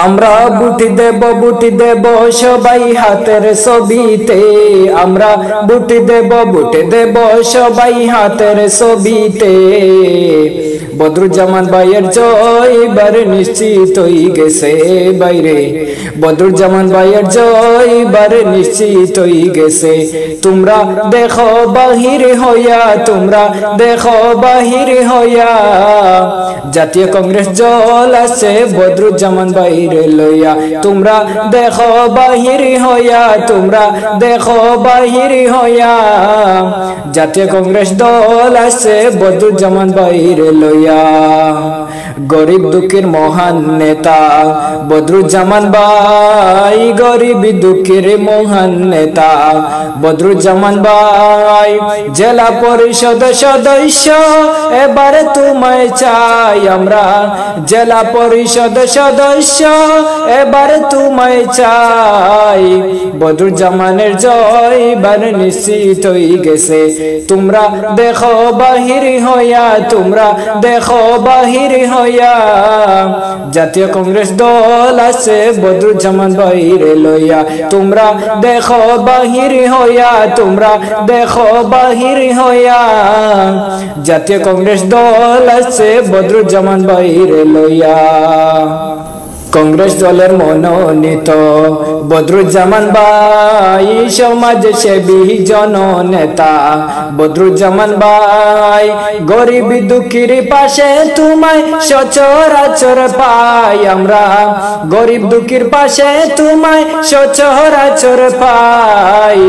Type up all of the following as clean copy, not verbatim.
আমরা বুটি দেব সবাই হাতের ছবিতে। আমরা বুটি দেব সবাই হাতের ছবিতে। বদরুজ্জামান ভাইয়ের জয় এবার নিশ্চিত হয়ে গেছে বাইরে। বদরুজ্জামান ভাইয়ের জয় এবার নিশ্চিত হয়ে গেছে। তোমরা দেখো বাহির হইয়া, তোমরা দেখো বাহির হইয়া। জাতীয় কংগ্রেস দল আছে বদরুজ্জামান ভাইরে লইয়া। তোমরা দেখো বাহির হইয়া, তোমরা দেখো বাহির হইয়া। জাতীয় কংগ্রেস দল আছে বদরুজ্জামান ভাইরে লইয়া। গরিব দুঃখের মহান নেতা বদরুজ্জামান ভাই, গরিব দুঃখের মহান নেতা বদরুজ্জামান ভাই। জেলা পরিষদ সদস্য এবার তোমায় চাই আমরা। জেলা পরিষদ সদস্য এবার তোমায় চাই। বদরুজ্জামানের জয় এবার নিশ্চিত হয়ে গেছে। তোমরা দেখো বাহির হইয়া, তোমরা দেখো বাহির হইয়া। জাতীয় কংগ্রেস দল আছে বদরুজ্জামান ভাইরে লইয়া। তোমরা দেখো বাহির হইয়া, তোমরা দেখো বাহির হইয়া। জাতীয় কংগ্রেস দল আছে বদরুজ্জামান ভাইরে লইয়া। কংগ্রেস দলের মনোনীত বদরুজ্জামান ভাই, সমাজসেবী জননেতা বদরুজ্জামান ভাই। গরিব দুঃখীর পাশে তোমায় সচরাচর পাই আমরা। গরিব দুঃখীর পাশে তোমায় সচরাচর পাই।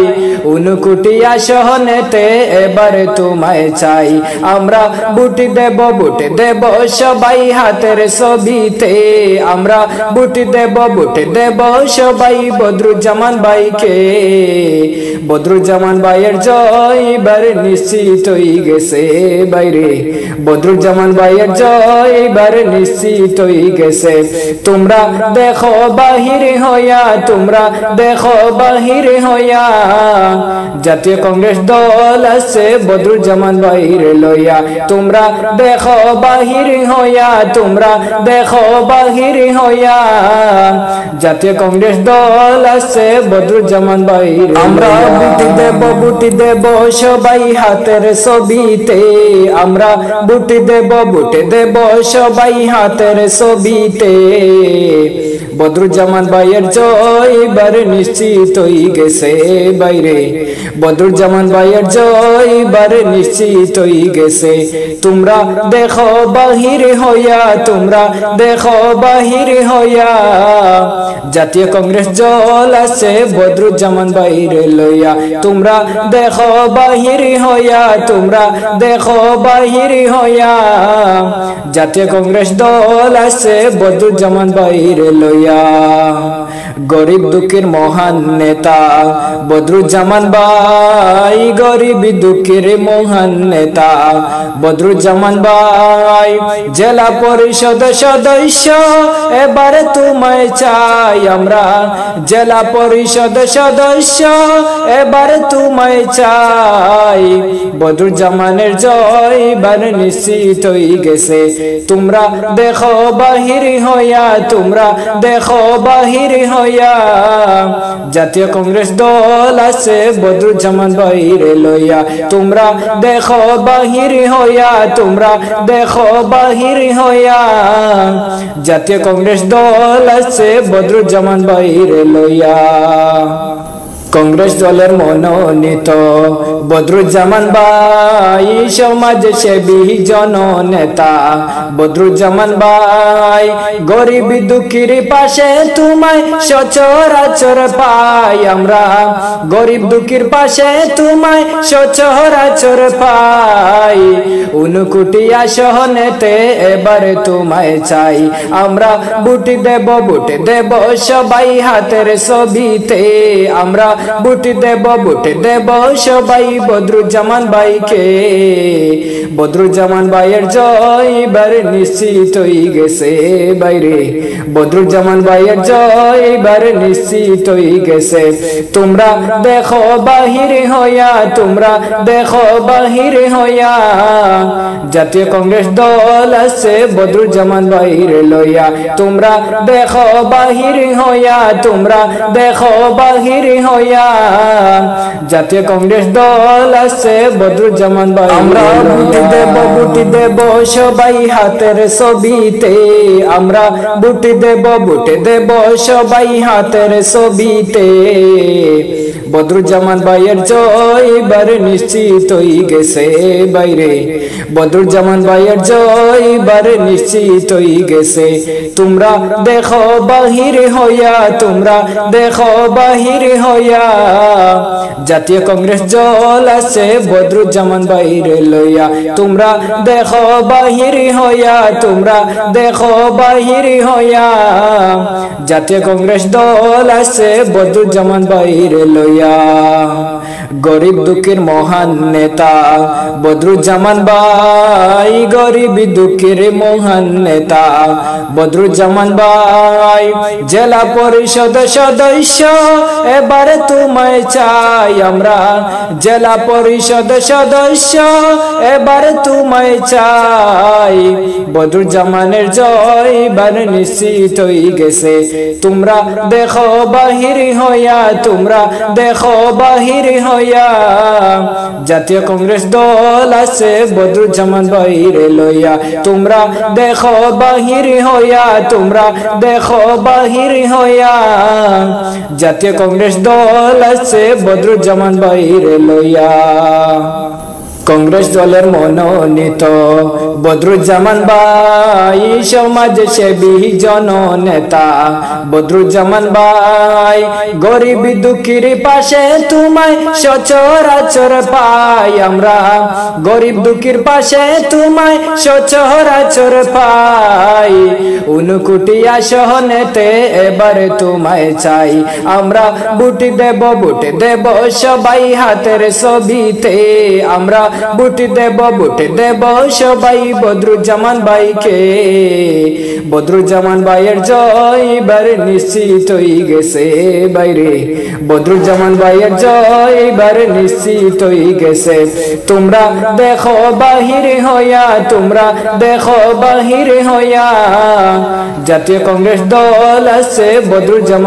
ঊনকোটি আসনেতে এবার তোমায় চাই আমরা। বুটি দেব সবাই হাতের ছবিতে। আমরা বুটি দেব সবাই বদরুজ্জামান ভাইকে। বদরুজ্জামান ভাইয়ের জয় এবার নিশ্চিত হয়ে গেছে বাইরে। বদরুজ্জামান ভাইয়ের জয় এবার নিশ্চিত হয়ে গেছে। তোমরা দেখো বাহির হইয়া, তোমরা দেখো বাহির হইয়া। জাতীয় কংগ্রেস দল আছে বদরুজ্জামান ভাইরে লইয়া। তোমরা দেখো বাহির হইয়া, তোমরা দেখো বাহির হইয়া। জাতীয় কংগ্রেস দল আছে বদরুজ্জামান ভাইরে। আমরা বুটি দেব সবাই হাতের ছবিতে। আমরা বুটি দেব সবাই হাতের ছবিতে। বদরুজ্জামান ভাইয়ের জয় এবার নিশ্চিত হয়ে গেছে বাইরে। বদরুজ্জামান ভাইয়ের জয় এবার নিশ্চিত হয়ে গেছে। তোমরা দেখো বাহির হইয়া, তোমরা দেখো বাহির হইয়া। জাতীয় কংগ্রেস দল আছে বদরুজ্জামান ভাইরে লইয়া। তোমরা দেখো বাহির হইয়া, তোমরা দেখো বাহির হইয়া। জাতীয় কংগ্রেস দল আছে বদরুজ্জামান ভাইরে লইয়া। গরিব দুঃখের মহান নেতা বদরুজ্জামান ভাই, গরিব দুঃখের মহান নেতা বদরুজ্জামান ভাই। জেলা পরিষদ সদস্য এবার তোমায় চাই আমরা। জেলা পরিষদ সদস্য এবার তোমায় চাই। বদরুজ্জামানের জয় এবার নিশ্চিত হয়ে গেছে। তোমরা দেখো বাহির হইয়া, তোমরা দেখো বাহির হইয়া। জাতীয় কংগ্রেস দল আছে বদরুজ্জামান ভাইরে লইয়া। তোমরা দেখো বাহির হইয়া, তোমরা দেখো বাহির হইয়া। জাতীয় কংগ্রেস দল আছে বদরুজ্জামান ভাইরে লইয়া। কংগ্রেস দলের মনোনীত বদরুজ্জামান ভাই, সমাজসেবী জননেতা বদরুজ্জামান ভাই। গরিব দুঃখীর পাশে তোমায় সচরাচর পাই আমরা। গরিব দুঃখীর পাশে তোমায় সচরাচর পাই। ঊনকোটি আসনেতে এবার তোমায় চাই আমরা। বুটি দেব সবাই হাতের ছবিতে। আমরা ভোট দেব সবাই বদরুজ্জামান ভাইকে। বদরুজ্জামান ভাইয়ের জয় এবার নিশ্চিত হয়ে গেছে বাইরে, বদরুজ্জামান ভাইয়ের জয় এবার নিশ্চিত হয়ে গেছে। তোমরা দেখো বাহিরে হইয়া, তোমরা দেখো বাহিরে হইয়া, জাতীয় কংগ্রেস দল আছে বদরুজ্জামান ভাইরে লইয়া। তোমরা দেখো বাহিরে হইয়া, তোমরা দেখো বাহিরে হইয়া, জাতীয় কংগ্রেস দল আছে বদরুজ্জামান ভাই। আমরা ভোট দেব সবাই হাতের ছবিতে, আমরা ভোট দেব সবাই হাতের ছবিতে। বদরুজ্জামান ভাইয়ের জয় এবার নিশ্চিত হয়ে গেছে বাইরে, বদরুজ্জামান ভাইয়ের জয় এবার নিশ্চিত হয়ে গেছে। তোমরা দেখো বাহিরে হইয়া, তোমরা দেখো বাহিরে হইয়া, জাতীয় কংগ্রেস দল আছে বদরুজ্জামান ভাইরে লইয়া। তোমরা দেখো বাহিরে হইয়া, তোমরা দেখো বাহিরে হইয়া, জাতীয় কংগ্রেস দল আছে বদরুজ্জামান ভাইরে লইয়া। গরিব দুঃখের মহান নেতা বদরুজ্জামান ভাই, গরিব দুঃখের মহান নেতা বদরুজ্জামান ভাই। জেলা পরিষদ সদস্য এবারে তোমায় চাই আমরা, জেলা পরিষদ সদস্য এবারে তোমায় চাই। বদরুজ্জামানের জয় এবার নিশ্চিত হয়ে গেছে। তোমরা দেখো বাহিরে হইয়া, তোমরা দেখো বাহিরে হইয়া, জাতীয় কংগ্রেস দল আছে বদরুজ্জামান ভাইরে লইয়া। তোমরা দেখো বাহিরে হইয়া, তোমরা দেখো বাহিরে হইয়া, জাতীয় কংগ্রেস দল আছে বদরুজ্জামান ভাইরে লইয়া। কংগ্রেস দলের মনোনীত বদরুজ্জামান ভাই, সমাজসেবী জননেতা বদরুজ্জামান ভাই। গরিব দুঃখীর পাশে তোমায় সচরাচর পাই আমরা, গরিব দুঃখীর পাশে তোমায় সচরাচর পাই। উনকুটিয়া সহনেতে এবারে তোমায় চাই আমরা। ভোট দেব সবাই হাতের ছবিতে, আমরা ভোট দেব সবাই বদরুজ্জামান ভাইকে। বদরুজ্জামান ভাইয়ের জয় এবার নিশ্চিত হয়ে গেছে বাইরে, বদরুজ্জামান ভাইয়ের জয় এবার নিশ্চিত হয়ে গেছে। তোমরা দেখো বাহিরে হইয়া, তোমরা দেখো বাহিরে হইয়া, জাতীয় কংগ্রেস দল আছে বদরুজ্জামান